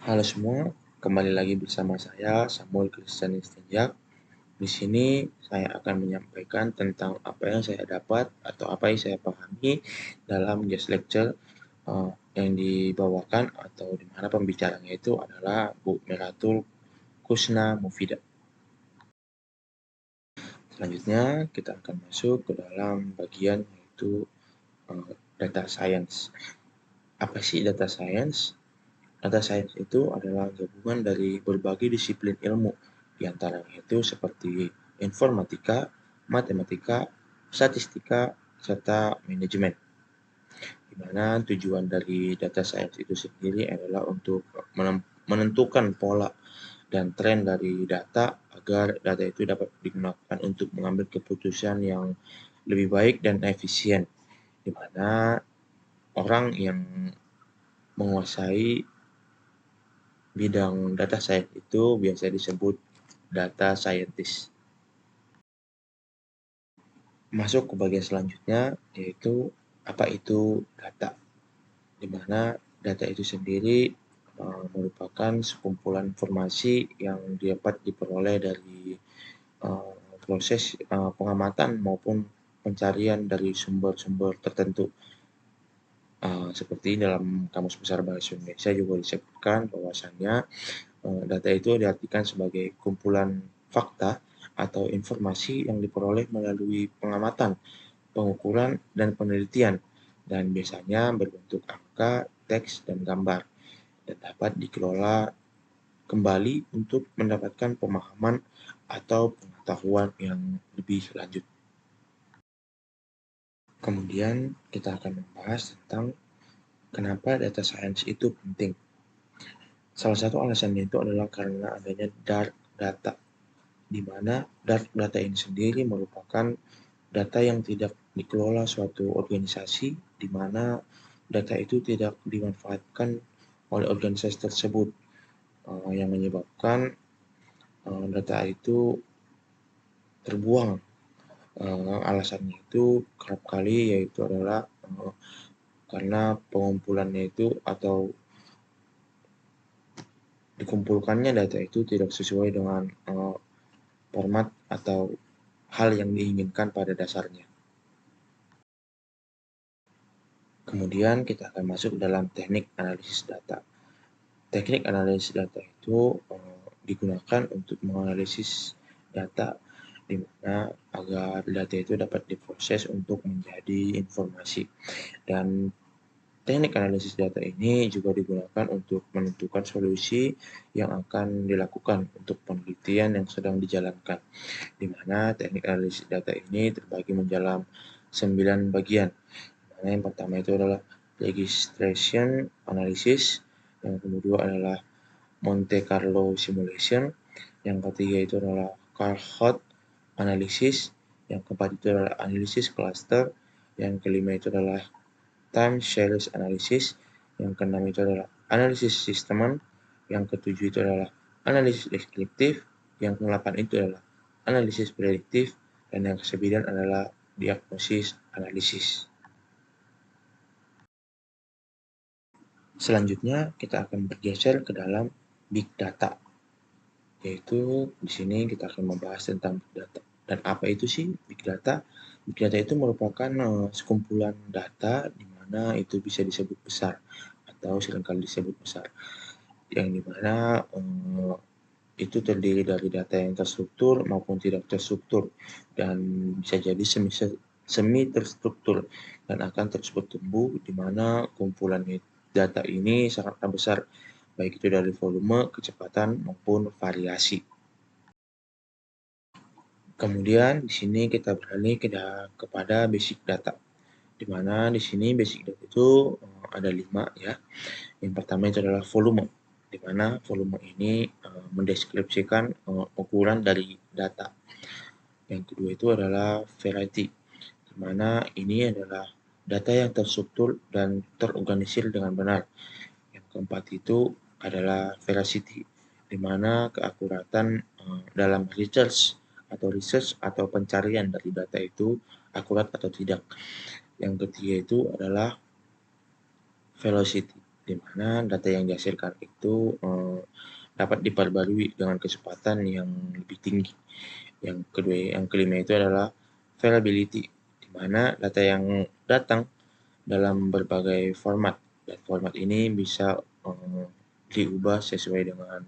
Halo semua, kembali lagi bersama saya Samuel Christian Istianjak. Di sini saya akan menyampaikan tentang apa yang saya dapat atau apa yang saya pahami dalam guest lecture yang dibawakan atau di mana pembicaranya itu adalah Bu Meratul Kusna Mufidah. Selanjutnya kita akan masuk ke dalam bagian yaitu data science. Apa sih data science? Data science itu adalah gabungan dari berbagai disiplin ilmu, di antaranya itu seperti informatika, matematika, statistika, serta manajemen. Di mana tujuan dari data science itu sendiri adalah untuk menentukan pola dan tren dari data agar data itu dapat digunakan untuk mengambil keputusan yang lebih baik dan efisien, di mana orang yang menguasai bidang data science itu biasa disebut data scientist. Masuk ke bagian selanjutnya, yaitu apa itu data, di mana data itu sendiri merupakan sekumpulan informasi yang dapat diperoleh dari proses pengamatan maupun pencarian dari sumber-sumber tertentu. Seperti dalam Kamus Besar Bahasa Indonesia juga disebutkan bahwasannya data itu diartikan sebagai kumpulan fakta atau informasi yang diperoleh melalui pengamatan, pengukuran, dan penelitian, dan biasanya berbentuk angka, teks, dan gambar, dan dapat dikelola kembali untuk mendapatkan pemahaman atau pengetahuan yang lebih lanjut. Kemudian kita akan membahas tentang kenapa data science itu penting. Salah satu alasannya itu adalah karena adanya dark data, di mana dark data ini sendiri merupakan data yang tidak dikelola suatu organisasi, di mana data itu tidak dimanfaatkan oleh organisasi tersebut, yang menyebabkan data itu terbuang. Alasannya itu kerap kali yaitu adalah karena pengumpulannya itu atau dikumpulkannya data itu tidak sesuai dengan format atau hal yang diinginkan pada dasarnya. Kemudian kita akan masuk dalam teknik analisis data. Teknik analisis data itu digunakan untuk menganalisis data di mana agar data itu dapat diproses untuk menjadi informasi. Dan teknik analisis data ini juga digunakan untuk menentukan solusi yang akan dilakukan untuk penelitian yang sedang dijalankan, di mana teknik analisis data ini terbagi mendalam 9 bagian. Nah, yang pertama itu adalah registration analysis, yang kedua adalah Monte Carlo simulation, yang ketiga itu adalah cohort analysis, yang keempat itu adalah analisis cluster, yang kelima itu adalah time series analysis, yang keenam itu adalah analisis sisteman, yang ketujuh itu adalah analisis deskriptif, yang kedelapan itu adalah analisis prediktif, dan yang kesembilan adalah diagnosis analisis. Selanjutnya kita akan bergeser ke dalam big data, yaitu di sini kita akan membahas tentang big data. Dan apa itu sih big data? Big data itu merupakan sekumpulan data di mana itu bisa disebut besar atau seringkali disebut besar, yang dimana itu terdiri dari data yang terstruktur maupun tidak terstruktur, dan bisa jadi semi terstruktur, dan akan terus bertumbuh di mana kumpulan data ini sangatlah besar, baik itu dari volume, kecepatan, maupun variasi. Kemudian di sini kita beralih kepada basic data, di mana di sini basic data itu ada 5 ya. Yang pertama itu adalah volume, di mana volume ini mendeskripsikan ukuran dari data. Yang kedua itu adalah variety, di mana ini adalah data yang terstruktur dan terorganisir dengan benar. Yang keempat itu adalah veracity, di mana keakuratan dalam research atau pencarian dari data itu akurat atau tidak. Yang ketiga itu adalah velocity, di mana data yang dihasilkan itu dapat diperbarui dengan kecepatan yang lebih tinggi. Yang kelima itu adalah variability, di mana data yang datang dalam berbagai format, dan format ini bisa diubah sesuai dengan.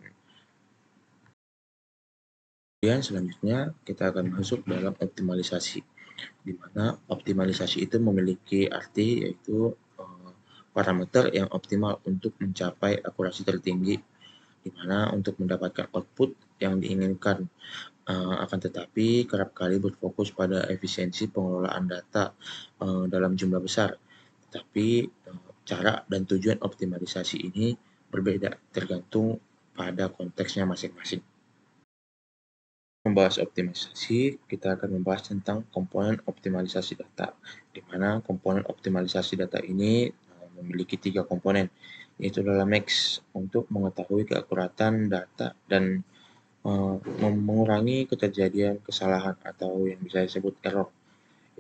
Kemudian selanjutnya kita akan masuk dalam optimalisasi, di mana optimalisasi itu memiliki arti yaitu parameter yang optimal untuk mencapai akurasi tertinggi, di mana untuk mendapatkan output yang diinginkan. Akan tetapi kerap kali berfokus pada efisiensi pengelolaan data dalam jumlah besar. Tetapi cara dan tujuan optimalisasi ini berbeda tergantung pada konteksnya masing-masing. Membahas optimalisasi, kita akan membahas tentang komponen optimalisasi data, di mana komponen optimalisasi data ini memiliki 3 komponen, yaitu adalah max untuk mengetahui keakuratan data dan mengurangi keterjadian kesalahan atau yang bisa disebut error.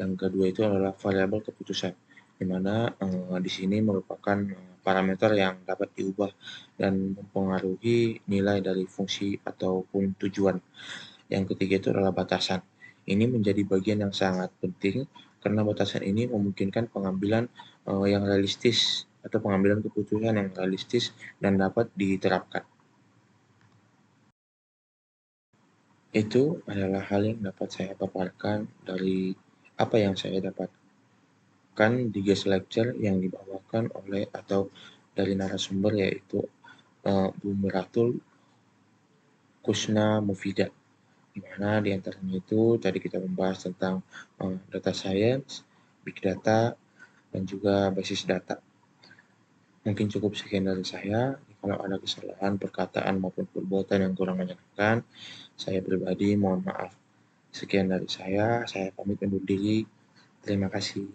Yang kedua itu adalah variabel keputusan, di mana di sini merupakan parameter yang dapat diubah dan mempengaruhi nilai dari fungsi ataupun tujuan. Yang ketiga itu adalah batasan. Ini menjadi bagian yang sangat penting karena batasan ini memungkinkan pengambilan yang realistis atau pengambilan keputusan yang realistis dan dapat diterapkan. Itu adalah hal yang dapat saya paparkan dari apa yang saya dapatkan di guest lecture yang dibawakan oleh atau dari narasumber yaitu Bu Miratul Kusna Mufidah, di mana di antaranya itu tadi kita membahas tentang data science, big data, dan juga basis data. Mungkin cukup sekian dari saya. Kalau ada kesalahan perkataan maupun perbuatan yang kurang menyenangkan, saya pribadi mohon maaf. Sekian dari saya pamit undur diri. Terima kasih.